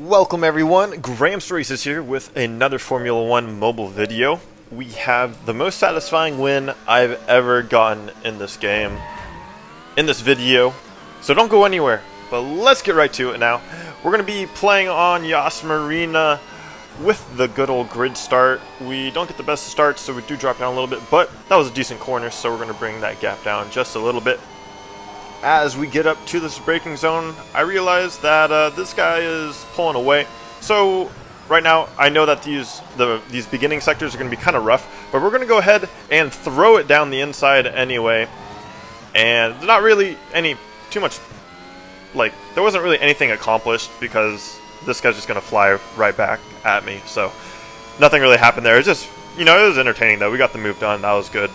Welcome everyone, Gramps Races here with another Formula One mobile video. We have the most satisfying win I've ever gotten in this game, in this video, so don't go anywhere, but let's get right to it now. We're going to be playing on Yas Marina with the good old grid start. We don't get the best of starts, so we do drop down a little bit, but that was a decent corner, so we're going to bring that gap down just a little bit. As we get up to this braking zone, I realize that this guy is pulling away. So right now, I know that these beginning sectors are going to be kind of rough, but we're going to go ahead and throw it down the inside anyway. And there's not really there wasn't really anything accomplished because this guy's just going to fly right back at me. So nothing really happened there. It's just, it was entertaining though. We got the move done. That was good.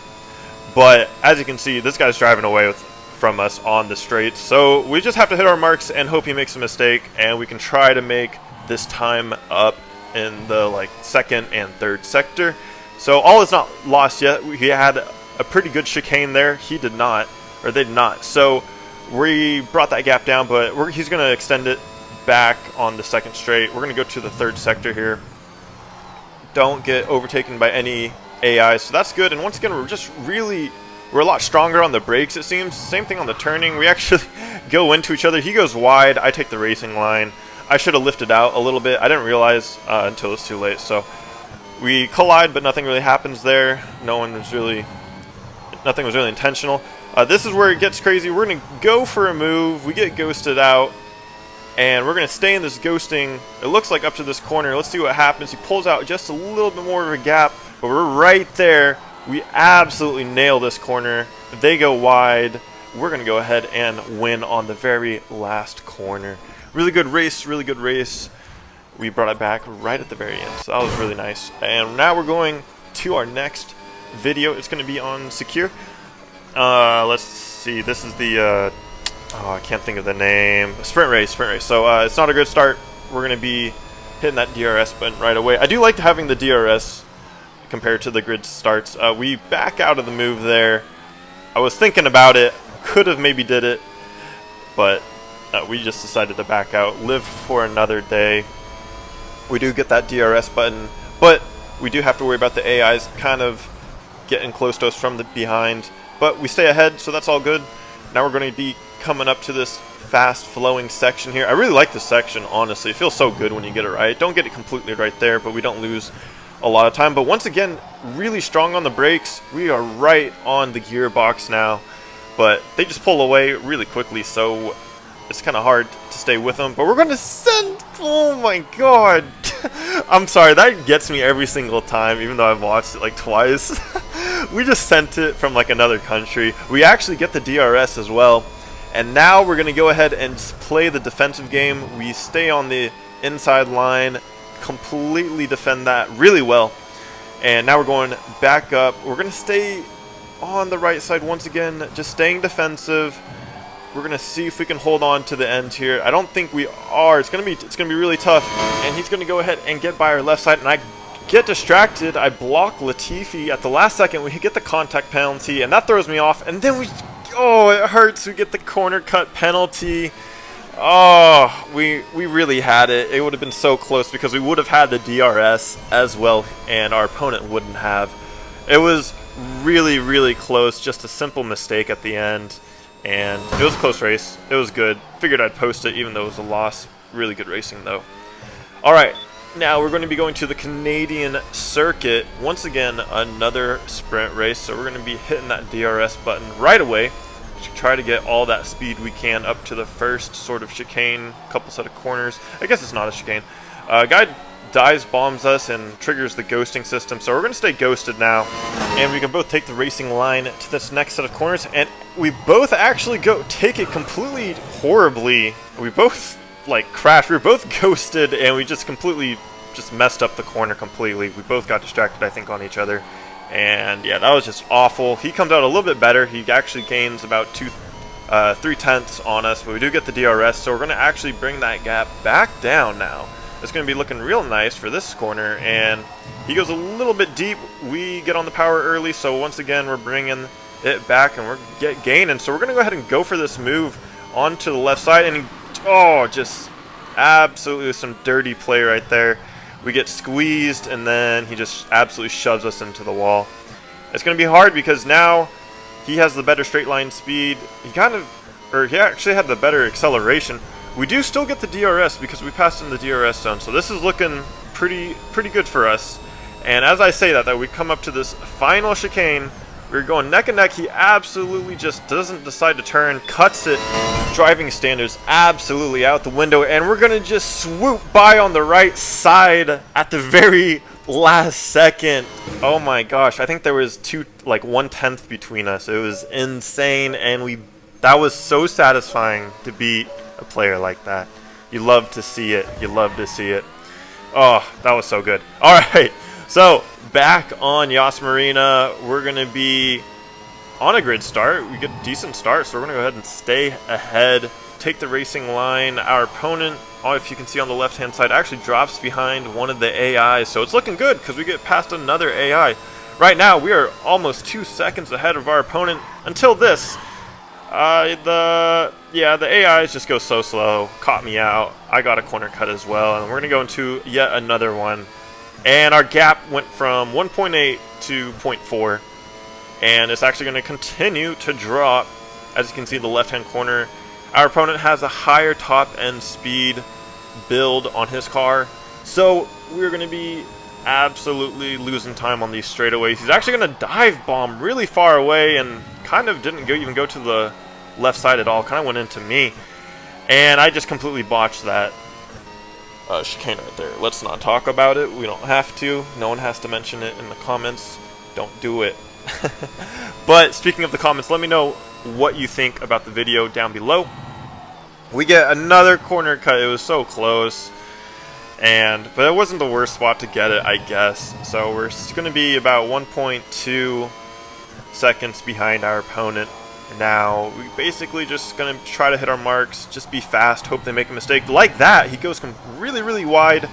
But as you can see, this guy's driving away from us on the straight, so we just have to hit our marks and hope he makes a mistake, and we can try to make this time up in the second and third sector. So all is not lost yet. We had a pretty good chicane there. He did not, or they did not. So we brought that gap down, but he's going to extend it back on the second straight. We're going to go to the third sector here. Don't get overtaken by any AI, so that's good. And once again, we're a lot stronger on the brakes, it seems. Same thing on the turning. We actually go into each other. He goes wide. I take the racing line. I should have lifted out a little bit. I didn't realize until it was too late. So we collide, but nothing really happens there. Nothing was really intentional. This is where it gets crazy. We're going to go for a move. We get ghosted out, and we're going to stay in this ghosting. It looks like up to this corner. Let's see what happens. He pulls out just a little bit more of a gap, but we're right there. We absolutely nail this corner. They go wide. We're going to go ahead and win on the very last corner. Really good race, really good race. We brought it back right at the very end, so that was really nice. And now we're going to our next video. It's going to be on Secure. Let's see. This is the, I can't think of the name. Sprint race. So it's not a good start. We're going to be hitting that DRS button right away. I do like having the DRS compared to the grid starts. We back out of the move there. I was thinking about it, could have maybe did it, but we just decided to back out, live for another day. We do get that DRS button, but we do have to worry about the AIs kind of getting close to us from the behind, but we stay ahead, so that's all good. Now we're going to be coming up to this fast flowing section here. I really like this section, honestly. It feels so good when you get it right. Don't get it completely right there, but we don't lose a lot of time. But once again, really strong on the brakes. We are right on the gearbox now, but they just pull away really quickly, so it's kind of hard to stay with them. But we're going to send, oh my god. I'm sorry, that gets me every single time, even though I've watched it like twice. We just sent it from another country. We actually get the DRS as well, and now we're going to go ahead and play the defensive game. We stay on the inside line, completely defend that really well, and now we're going back up. We're going to stay on the right side once again, just staying defensive. We're going to see if we can hold on to the end here. I don't think we are. It's going to be really tough, and he's going to go ahead and get by our left side, and I get distracted. I block Latifi at the last second. We get the contact penalty, and that throws me off, and then it hurts. We get the corner cut penalty. Oh, we really had it. It would have been so close because we would have had the DRS as well, and our opponent wouldn't have. It was really, really close. Just a simple mistake at the end, and it was a close race. It was good. Figured I'd post it even though it was a loss. Really good racing though. Alright, now we're going to be going to the Canadian circuit. Once again, another sprint race, so we're going to be hitting that DRS button right away. Try to get all that speed we can up to the first sort of chicane, couple set of corners. I guess it's not a chicane. Guy dives bombs us and triggers the ghosting system, so we're going to stay ghosted now, and we can both take the racing line to this next set of corners, and we both actually take it completely horribly. We both crashed. We were both ghosted, and we just completely messed up the corner completely. We both got distracted, I think, on each other. And yeah, that was just awful. He comes out a little bit better. He actually gains about 3/10 on us, but we do get the DRS, so we're going to actually bring that gap back down now. It's going to be looking real nice for this corner, and he goes a little bit deep. We get on the power early, so once again, we're bringing it back, and we're gaining. So we're going to go ahead and go for this move onto the left side, and just Absolutely some dirty play right there. We get squeezed, and then he just absolutely shoves us into the wall. It's going to be hard because now he has the better straight line speed. He actually had the better acceleration. We do still get the DRS because we passed in the DRS zone, so this is looking pretty good for us. And as I say that we come up to this final chicane. We're going neck and neck. He absolutely just doesn't decide to turn, cuts it. Driving standards absolutely out the window, and we're gonna just swoop by on the right side at the very last second. Oh my gosh, I think there was 1/10 between us. It was insane, and that was so satisfying to beat a player like that. You love to see it. You love to see it. Oh, that was so good. All right, so back on Yas Marina, we're going to be on a grid start. We get a decent start, so we're going to go ahead and stay ahead, take the racing line. Our opponent, if you can see on the left-hand side, actually drops behind one of the AIs, so it's looking good because we get past another AI. Right now, we are almost 2 seconds ahead of our opponent until this. The AIs just go so slow, caught me out. I got a corner cut as well, and we're going to go into yet another one. And our gap went from 1.8 to 0.4, and it's actually going to continue to drop. As you can see in the left-hand corner, our opponent has a higher top-end speed build on his car, so we're going to be absolutely losing time on these straightaways. He's actually going to dive bomb really far away and kind of didn't even go to the left side at all, kind of went into me, and I just completely botched that chicane right there. Let's not talk about it. We don't have to. No one has to mention it in the comments. Don't do it. But speaking of the comments, let me know what you think about the video down below. We get another corner cut. It was so close, but it wasn't the worst spot to get it, I guess. So we're going to be about 1.2 seconds behind our opponent. Now, we basically just going to try to hit our marks, just be fast, hope they make a mistake. Like that, he goes really wide,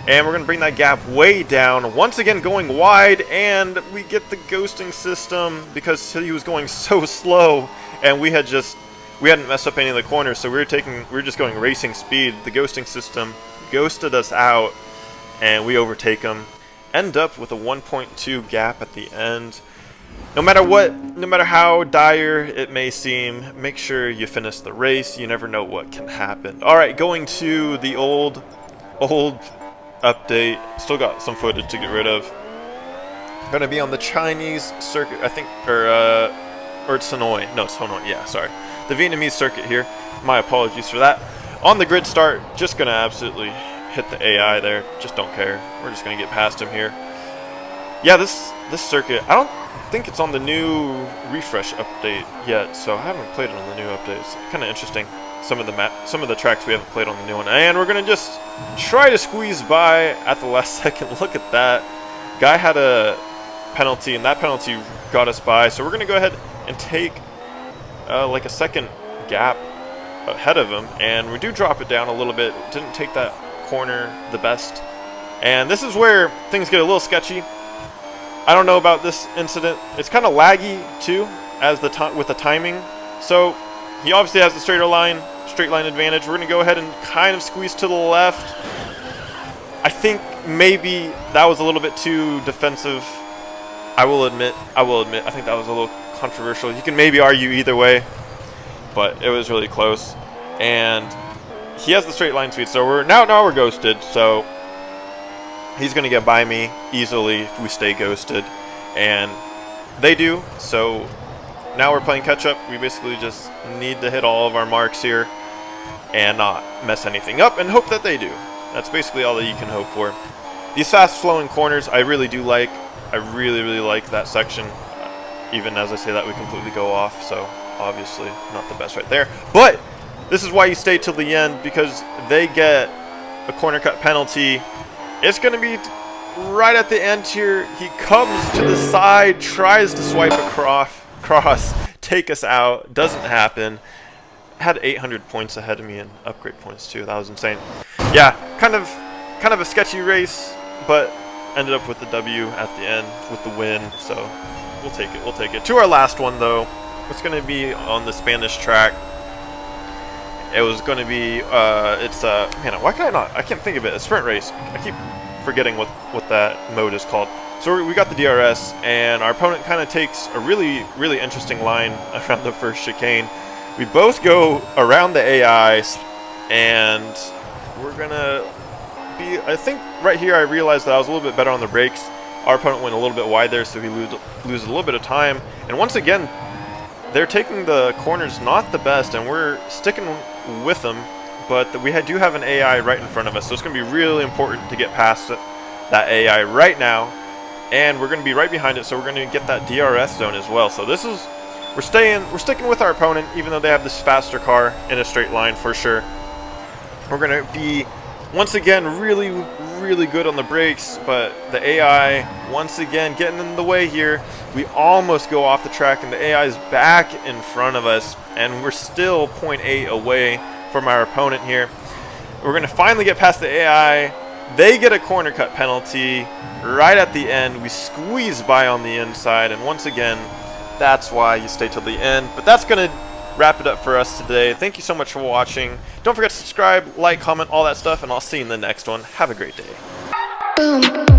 and we're going to bring that gap way down. Once again, going wide, and we get the ghosting system because he was going so slow, and we hadn't messed up any of the corners, so we were just going racing speed. The ghosting system ghosted us out, and we overtake him. End up with a 1.2 gap at the end. No matter how dire it may seem, make sure you finish the race. You never know what can happen. Alright, going to the old update. Still got some footage to get rid of. Gonna be on the Chinese circuit, I think, or it's Hanoi. No, it's Hanoi, yeah, sorry. The Vietnamese circuit here. My apologies for that. On the grid start, just gonna absolutely hit the AI there. Just don't care. We're just gonna get past him here. Yeah, this circuit, I don't think it's on the new refresh update yet, so I haven't played it on the new update. It's kind of interesting. Some of the tracks we haven't played on the new one, and we're gonna just try to squeeze by at the last second. Look at that. Guy had a penalty, and that penalty got us by. So we're gonna go ahead and take like a second gap ahead of him, and we do drop it down a little bit. Didn't take that corner the best, and this is where things get a little sketchy. I don't know about this incident. It's kind of laggy too, with the timing. So he obviously has the straight line advantage. We're gonna go ahead and kind of squeeze to the left. I think maybe that was a little bit too defensive. I will admit. I think that was a little controversial. You can maybe argue either way, but it was really close. And he has the straight line speed, so now we're ghosted. So he's going to get by me easily if we stay ghosted, and they do. So now we're playing catch-up. We basically just need to hit all of our marks here and not mess anything up and hope that they do. That's basically all that you can hope for. These fast-flowing corners I really do like. I really like that section. Even as I say that, we completely go off, so obviously not the best right there. But this is why you stay till the end, because they get a corner cut penalty. It's going to be right at the end here. He comes to the side, tries to swipe across, take us out. Doesn't happen. Had 800 points ahead of me in upgrade points too. That was insane. Yeah, kind of a sketchy race, but ended up with the W at the end with the win. So we'll take it. We'll take it. To our last one though. It's going to be on the Spanish track. It was going to be, man, why can I can't think of it. A sprint race. I keep forgetting what that mode is called. So we got the DRS, and our opponent kind of takes a really interesting line around the first chicane. We both go around the AI, and we're gonna be, I think right here I realized that I was a little bit better on the brakes. Our opponent went a little bit wide there, so he loses a little bit of time. And once again, they're taking the corners not the best, and we're sticking with them, but we do have an AI right in front of us, so it's going to be really important to get past that AI right now, and we're going to be right behind it, so we're going to get that DRS zone as well. So this is, we're sticking with our opponent, even though they have this faster car in a straight line for sure. We're going to be, once again, really good on the brakes, but the AI, once again, getting in the way here. We almost go off the track, and the AI is back in front of us, and we're still 0.8 away from our opponent here. We're going to finally get past the AI. They get a corner cut penalty right at the end. We squeeze by on the inside, and once again, that's why you stay till the end. But that's going to wrap it up for us today. Thank you so much for watching. Don't forget to subscribe, like, comment, all that stuff, and I'll see you in the next one. Have a great day. Boom.